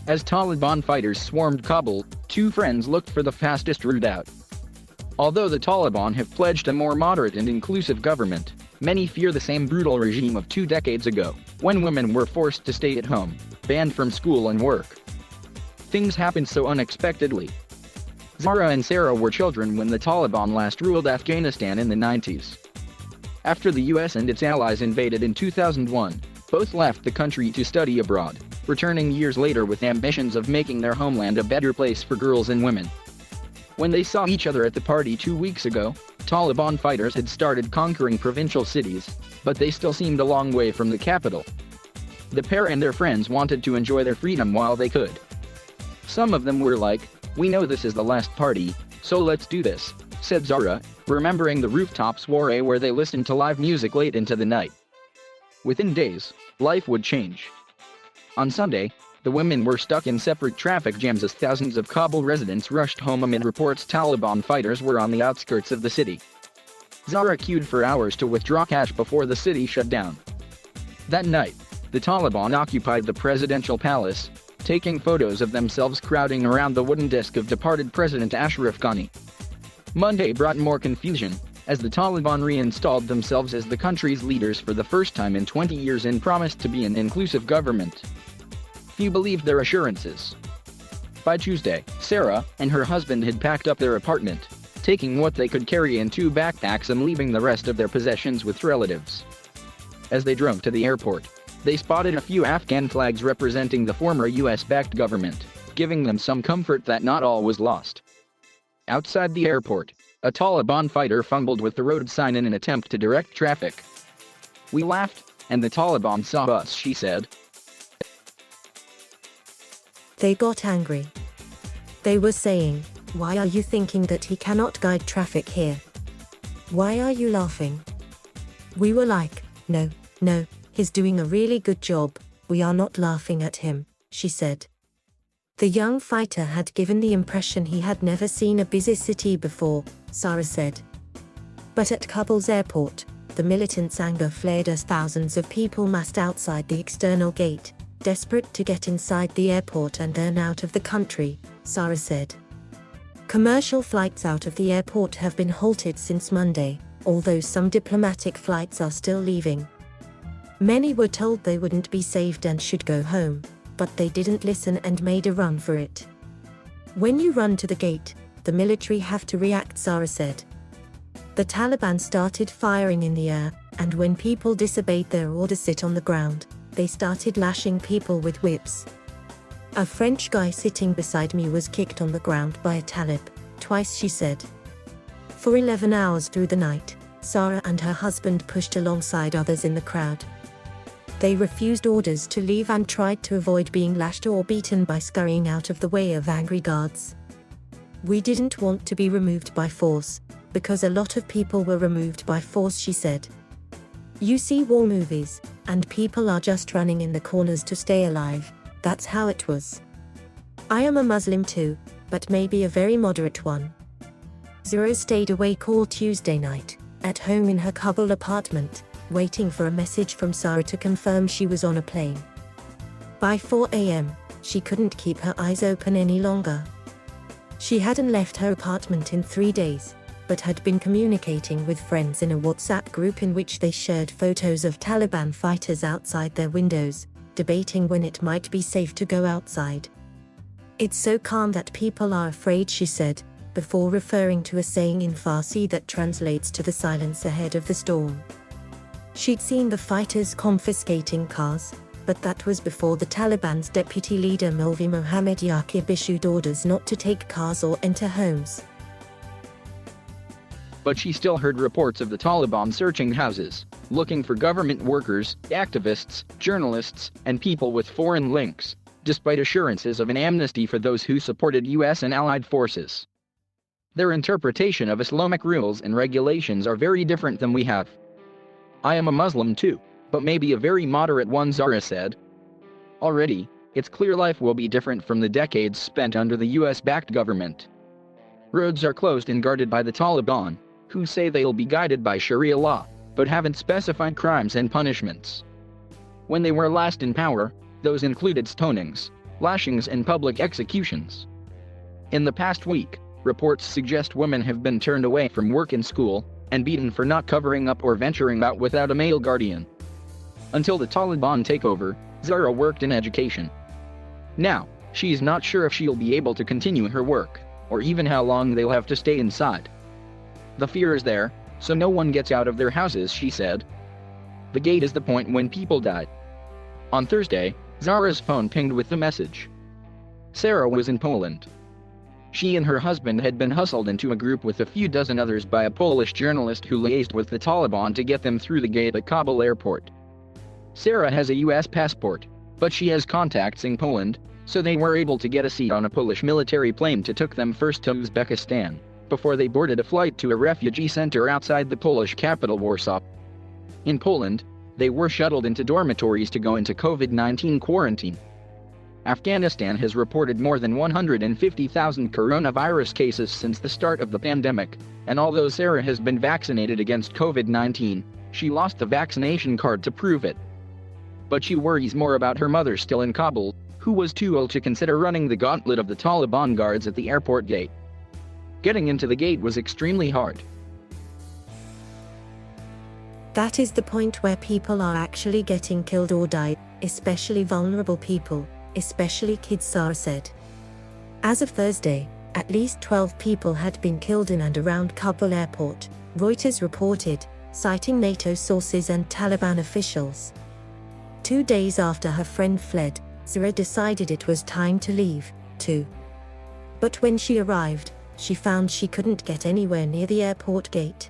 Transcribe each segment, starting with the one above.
As Taliban fighters swarmed Kabul, two friends looked for the fastest route out. Although the Taliban have pledged a more moderate and inclusive government, many fear the same brutal regime of 2 decades ago, when women were forced to stay at home, banned from school and work. Things happened so unexpectedly. Zahra and Sara were children when the Taliban last ruled Afghanistan in the 90s. After the US and its allies invaded in 2001, both left the country to study abroad, returning years later with ambitions of making their homeland a better place for girls and women. When they saw each other at the party 2 weeks ago, Taliban fighters had started conquering provincial cities, but they still seemed a long way from the capital. The pair and their friends wanted to enjoy their freedom while they could. Some of them were like, "We know this is the last party, so let's do this," said Zahra, remembering the rooftop soiree where they listened to live music late into the night. Within days, life would change. On Sunday, the women were stuck in separate traffic jams as thousands of Kabul residents rushed home amid reports Taliban fighters were on the outskirts of the city. Zahra queued for hours to withdraw cash before the city shut down. That night, the Taliban occupied the presidential palace, taking photos of themselves crowding around the wooden disc of departed President Ashraf Ghani. Monday brought more confusion, as the Taliban reinstalled themselves as the country's leaders for the first time in 20 years and promised to be an inclusive government. Few believed their assurances. By Tuesday, Sara and her husband had packed up their apartment, taking what they could carry in 2 backpacks and leaving the rest of their possessions with relatives. As they drove to the airport, they spotted a few Afghan flags representing the former US-backed government, giving them some comfort that not all was lost. Outside the airport, a Taliban fighter fumbled with the road sign in an attempt to direct traffic. "We laughed, and the Taliban saw us," she said. They got angry. They were saying, "Why are you thinking that he cannot guide traffic here? Why are you laughing?" We were like, no, he's doing a really good job, we are not laughing at him," she said. The young fighter had given the impression he had never seen a busy city before, Sara said. But at Kabul's airport, the militants' anger flared as thousands of people massed outside the external gate, desperate to get inside the airport and then out of the country, Sara said. Commercial flights out of the airport have been halted since Monday, although some diplomatic flights are still leaving. Many were told they wouldn't be saved and should go home, but they didn't listen and made a run for it. "When you run to the gate, the military have to react," Sara said. The Taliban started firing in the air, and when people disobeyed their order sit on the ground, they started lashing people with whips. "A French guy sitting beside me was kicked on the ground by a Talib, twice," she said. For 11 hours through the night, Sara and her husband pushed alongside others in the crowd. They refused orders to leave and tried to avoid being lashed or beaten by scurrying out of the way of angry guards. "We didn't want to be removed by force, because a lot of people were removed by force," she said. "You see war movies, and people are just running in the corners to stay alive, that's how it was. I am a Muslim too, but maybe a very moderate one." Zahra stayed awake all Tuesday night, at home in her Kabul apartment, waiting for a message from Sara to confirm she was on a plane. By 4 a.m., she couldn't keep her eyes open any longer. She hadn't left her apartment in 3 days, but had been communicating with friends in a WhatsApp group in which they shared photos of Taliban fighters outside their windows, debating when it might be safe to go outside. "It's so calm that people are afraid," she said, before referring to a saying in Farsi that translates to the silence ahead of the storm. She'd seen the fighters confiscating cars, but that was before the Taliban's deputy leader Maulvi Mohammad Yaqub issued orders not to take cars or enter homes. But she still heard reports of the Taliban searching houses, looking for government workers, activists, journalists, and people with foreign links, despite assurances of an amnesty for those who supported US and allied forces. Their interpretation of Islamic rules and regulations are very different than we have. "I am a Muslim too, but maybe a very moderate one," Zahra said. Already, it's clear life will be different from the decades spent under the US-backed government. Roads are closed and guarded by the Taliban, who say they'll be guided by Sharia law, but haven't specified crimes and punishments. When they were last in power, those included stonings, lashings and public executions. In the past week, reports suggest women have been turned away from work and school, and beaten for not covering up or venturing out without a male guardian. Until the Taliban takeover, Zahra worked in education. Now, she's not sure if she'll be able to continue her work, or even how long they'll have to stay inside. The fear is there, so no one gets out of their houses, she said. The gate is the point when people died. On Thursday, Zahra's phone pinged with the message. Sara was in Poland. She and her husband had been hustled into a group with a few dozen others by a Polish journalist who liaised with the Taliban to get them through the gate at Kabul airport. Sara has a US passport, but she has contacts in Poland, so they were able to get a seat on a Polish military plane that took them first to Uzbekistan, before they boarded a flight to a refugee center outside the Polish capital Warsaw. In Poland, they were shuttled into dormitories to go into COVID-19 quarantine. Afghanistan has reported more than 150,000 coronavirus cases since the start of the pandemic, and although Sara has been vaccinated against COVID-19, she lost the vaccination card to prove it. But she worries more about her mother still in Kabul, who was too ill to consider running the gauntlet of the Taliban guards at the airport gate. Getting into the gate was extremely hard. That is the point where people are actually getting killed or died, especially vulnerable people, especially kids, Sara said. As of Thursday, at least 12 people had been killed in and around Kabul airport, Reuters reported, citing NATO sources and Taliban officials. 2 days after her friend fled, Zahra decided it was time to leave, too. But when she arrived, she found she couldn't get anywhere near the airport gate.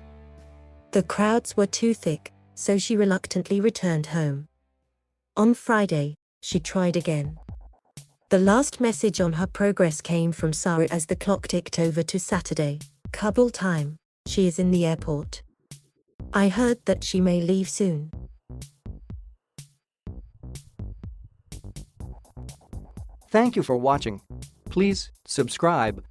The crowds were too thick, so she reluctantly returned home. On Friday, she tried again. The last message on her progress came from Sara as the clock ticked over to Saturday, Kabul time. She is in the airport. I heard that she may leave soon. Thank you for watching. Please subscribe.